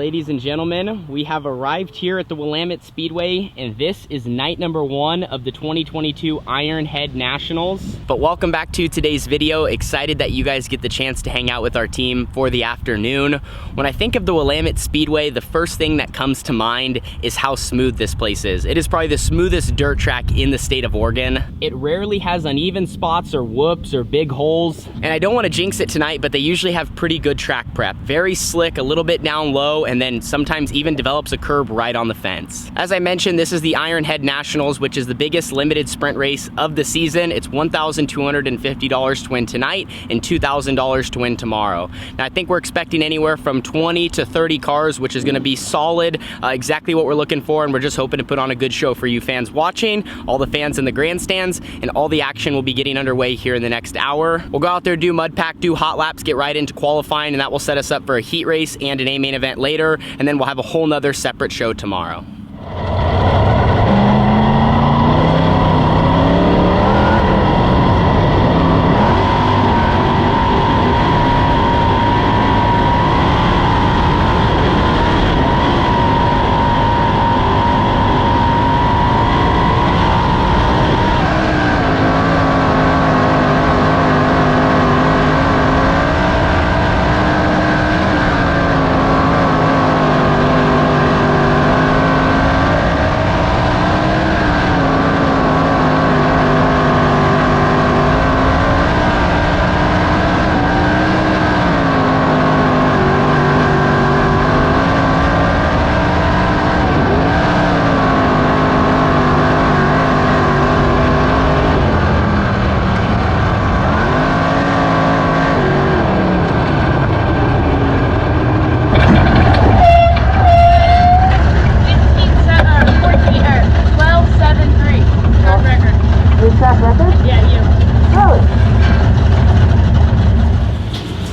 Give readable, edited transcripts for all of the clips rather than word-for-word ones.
ladies and gentlemen, we have arrived here at the Willamette Speedway, and this is night number 1 of the 2022 Ironhead Nationals. But welcome back to today's video. Excited that you guys get the chance to hang out with our team for the afternoon. When I think of the Willamette Speedway, the first thing that comes to mind is how smooth this place is. It is probably the smoothest dirt track in the state of Oregon. It rarely has uneven spots or whoops or big holes. And I don't want to jinx it tonight, but they usually have pretty good track prep. Very slick, a little bit down low, and then sometimes even develops a curb right on the fence. As I mentioned, this is the Ironhead Nationals, which is the biggest limited sprint race of the season. It's $1,250 to win tonight and $2,000 to win tomorrow. Now, I think we're expecting anywhere from 20 to 30 cars, which is going to be solid, exactly what we're looking for, and we're just hoping to put on a good show for you fans watching, all the fans in the grandstands, and all the action will be getting underway here in the next hour. We'll go out there, do mud pack, do hot laps, get right into qualifying, and that will set us up for a heat race and an A main event later, and then we'll have a whole nother separate show tomorrow.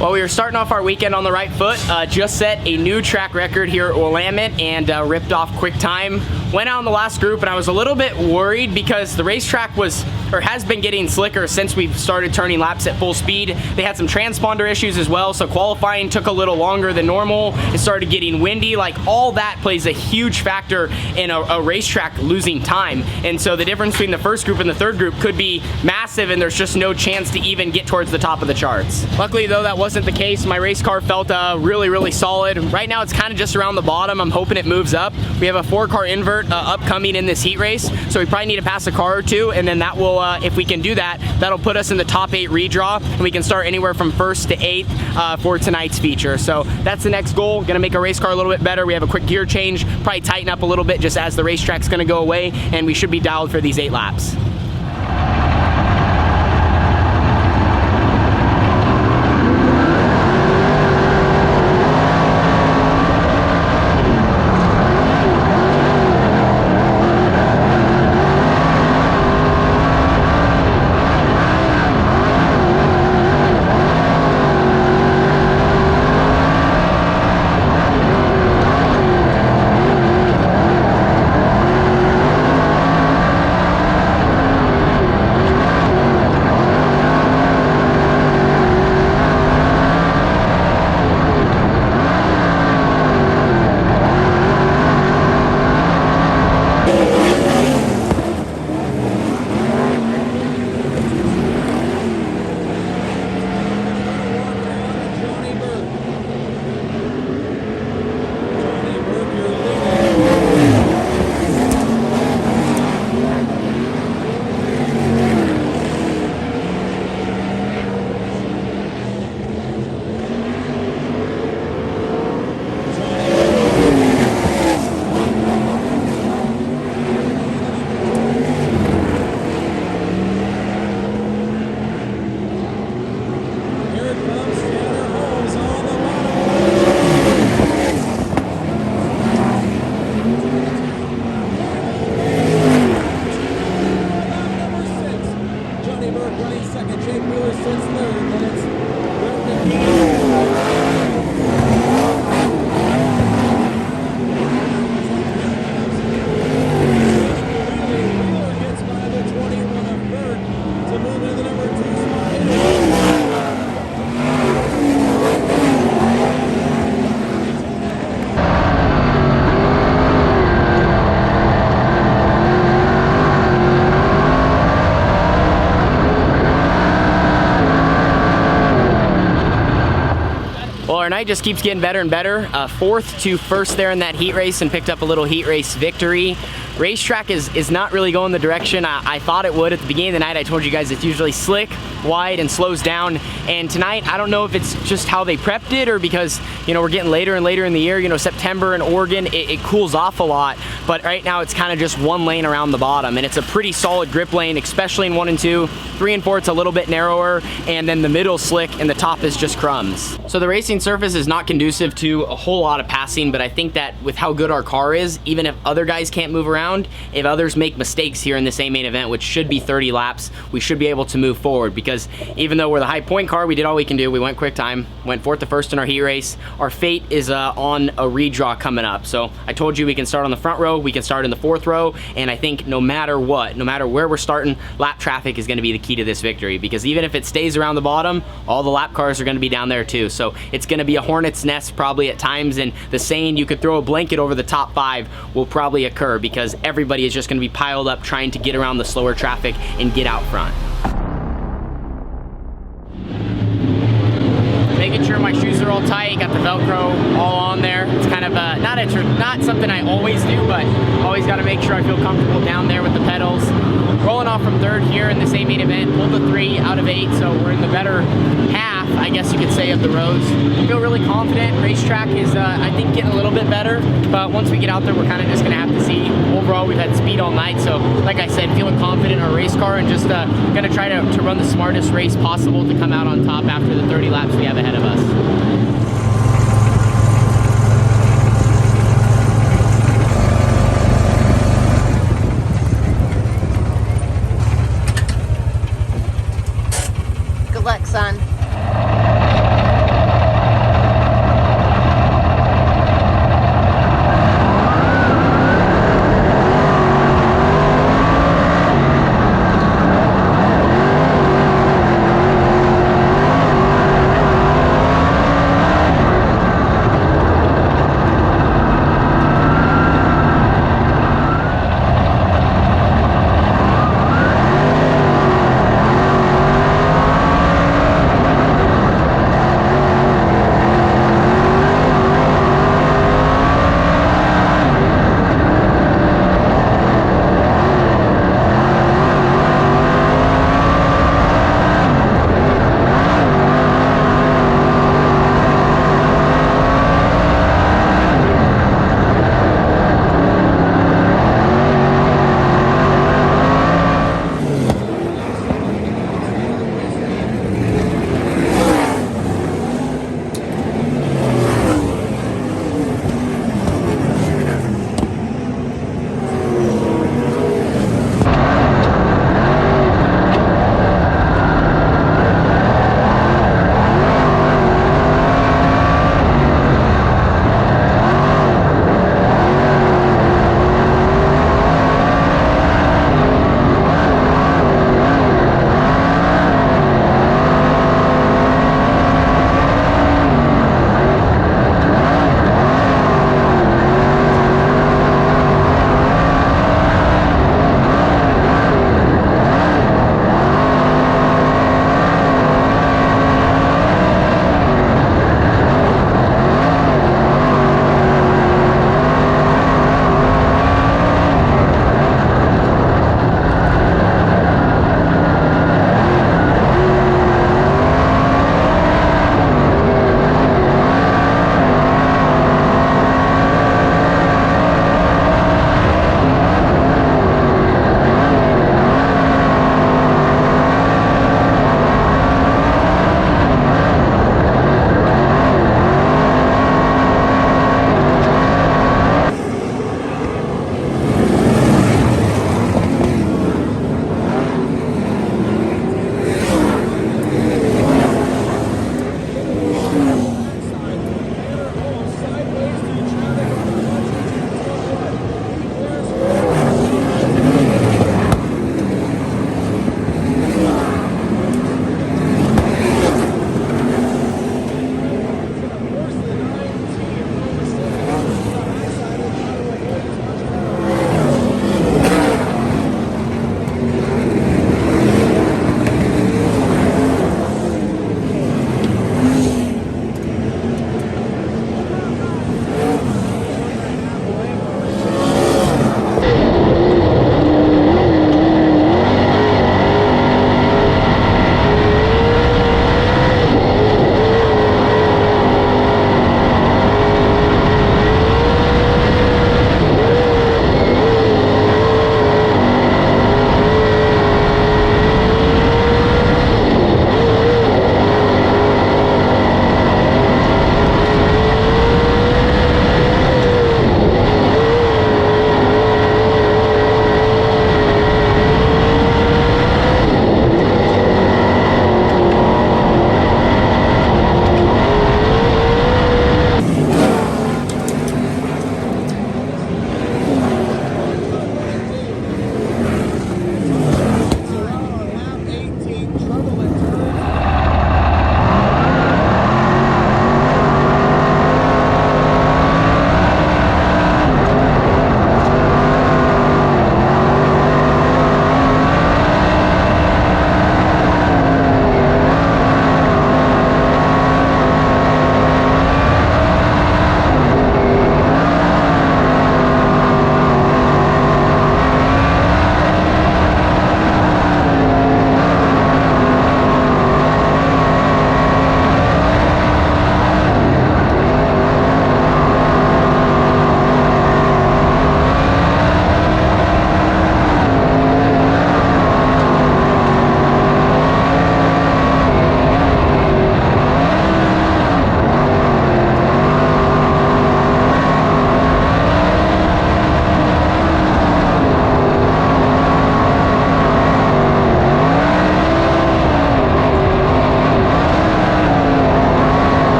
Well, we were starting off our weekend on the right foot, just set a new track record here at Willamette and ripped off quick time. Went out in the last group and I was a little bit worried because the racetrack has been getting slicker since we've started turning laps at full speed. They had some transponder issues as well, so qualifying took a little longer than normal. It started getting windy. Like, all that plays a huge factor in a racetrack losing time. And so the difference between the first group and the third group could be massive, and there's just no chance to even get towards the top of the charts. Luckily though, that wasn't the case. My race car felt really solid. Right now it's kind of just around the bottom. I'm hoping it moves up. We have a 4-car invert upcoming in this heat race, so we probably need to pass a car or two, and then that will, if we can do that, that'll put us in the top 8 redraw, and we can start anywhere from 1st to 8th for tonight's feature. So that's the next goal. Gonna make our race car a little bit better. We have a quick gear change, probably tighten up a little bit just as the racetrack's gonna go away, and we should be dialed for these 8 laps. tonight just keeps getting better and better. 4th to 1st there in that heat race and picked up a little heat race victory. Racetrack is not really going the direction I thought it would. At the beginning of the night, I told you guys it's usually slick, wide, and slows down. And tonight, I don't know if it's just how they prepped it or because, you know, we're getting later and later in the year. You know, September in Oregon, it cools off a lot. But right now, it's kind of just one lane around the bottom. And it's a pretty solid grip lane, especially in 1 and 2. 3 and 4, it's a little bit narrower. And then the middle slick and the top is just crumbs. So the racing surface is not conducive to a whole lot of passing. But I think that with how good our car is, even if other guys can't move around, if others make mistakes here in this A main event, which should be 30 laps, we should be able to move forward, because even though we're the high point car, we did all we can do. We went quick time, went 4th to 1st in our heat race. Our fate is on a redraw coming up. So I told you we can start on the front row, we can start in the 4th row, and I think no matter what, no matter where we're starting, lap traffic is going to be the key to this victory, because even if it stays around the bottom, all the lap cars are going to be down there too. So it's going to be a hornet's nest probably at times, and the saying you could throw a blanket over the top 5 will probably occur, because everybody is just going to be piled up trying to get around the slower traffic and get out front. Making sure my shoes are all tight, got the Velcro all on there. It's kind of not something I always do, but always got to make sure I feel comfortable down there with the pedals. Rolling off from 3rd here in this A main event, pulled the 3 out of 8, so we're in the better half, I guess you could say, of the roads. Feel really confident. Racetrack is, I think, getting a little bit better, but once we get out there, we're kind of just going to have to see. Overall, we've had speed all night, so like I said, feeling confident in our race car and just going to try to run the smartest race possible to come out on top after the 30 laps we have ahead of us. Good luck, son.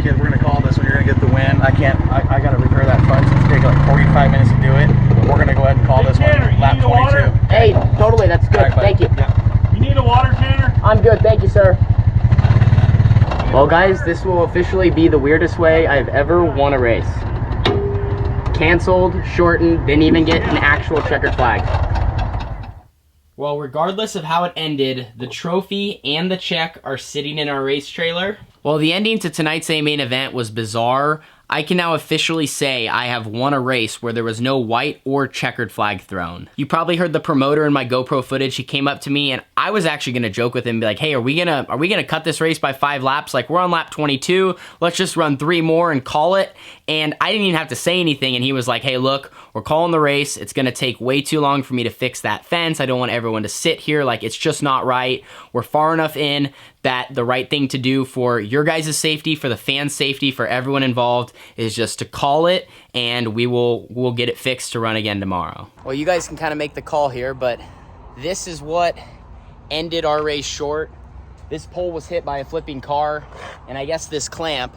kid, we're gonna call this one. You're gonna get the win. I gotta repair that front. So it's taking like 45 minutes to do it. We're gonna go ahead and call this Tanner, one lap 22. Hey, totally, that's good. All right, bud. Thank you. Yeah. You need a water, Tanner? I'm good, thank you, sir. Well, guys, this will officially be the weirdest way I've ever won a race. Canceled, shortened, didn't even get an actual checkered flag. Well, regardless of how it ended, the trophy and the check are sitting in our race trailer. Well, the ending to tonight's main event was bizarre. I can now officially say I have won a race where there was no white or checkered flag thrown. You probably heard the promoter in my GoPro footage. He came up to me and I was actually gonna joke with him and be like, hey, are we gonna cut this race by 5 laps? Like, we're on lap 22, let's just run 3 more and call it. And I didn't even have to say anything, and he was like, hey, look, we're calling the race. It's gonna take way too long for me to fix that fence. I don't want everyone to sit here, like, it's just not right. We're far enough in that the right thing to do for your guys' safety, for the fans' safety, for everyone involved, is just to call it, and we'll get it fixed to run again tomorrow. Well, you guys can kind of make the call here, but this is what ended our race short. This pole was hit by a flipping car, and I guess this clamp,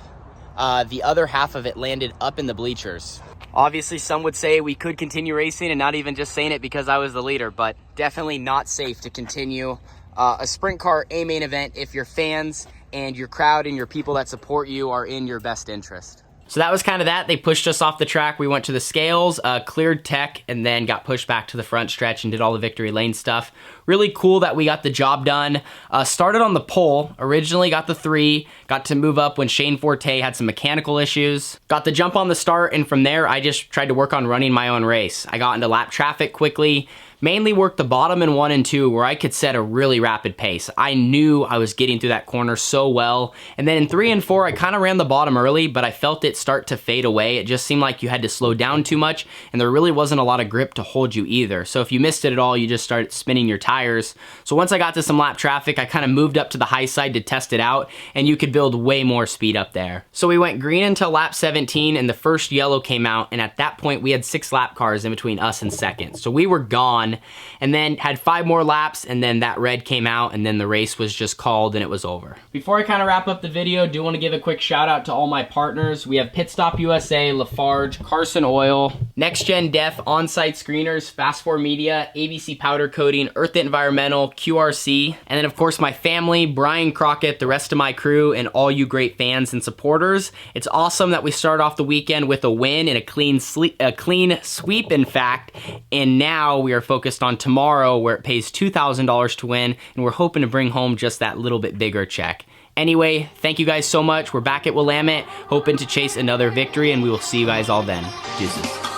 the other half of it landed up in the bleachers. Obviously, some would say we could continue racing, and not even just saying it because I was the leader, but definitely not safe to continue a sprint car main event if your fans and your crowd and your people that support you are in your best interest. So that was kind of that. They pushed us off the track. We went to the scales, cleared tech, and then got pushed back to the front stretch and did all the victory lane stuff. Really cool that we got the job done. Started on the pole, originally got the 3, got to move up when Shane Forte had some mechanical issues. Got the jump on the start, and from there, I just tried to work on running my own race. I got into lap traffic quickly, mainly worked the bottom in 1 and 2 where I could set a really rapid pace. I knew I was getting through that corner so well. And then in 3 and 4, I kind of ran the bottom early, but I felt it start to fade away. It just seemed like you had to slow down too much, and there really wasn't a lot of grip to hold you either. So if you missed it at all, you just started spinning your tires. So once I got to some lap traffic, I kind of moved up to the high side to test it out, and you could build way more speed up there. So we went green until lap 17, and the first yellow came out, and at that point, we had 6 lap cars in between us and second. So we were gone. And then had 5 more laps, and then that red came out, and then the race was just called and it was over. Before I kind of wrap up the video, do want to give a quick shout out to all my partners. We have Pit Stop USA, Lafarge, Carson Oil, Next Gen Def, On-Site Screeners, Fast 4 Media, ABC Powder Coating, Earth Environmental, QRC, and then of course my family, Brian Crockett, the rest of my crew, and all you great fans and supporters. It's awesome that we started off the weekend with a win and a clean sweep, in fact, and now we are focused on tomorrow where it pays $2,000 to win, and we're hoping to bring home just that little bit bigger check. Anyway, thank you guys so much. We're back at Willamette, hoping to chase another victory, and we will see you guys all then. Deuces.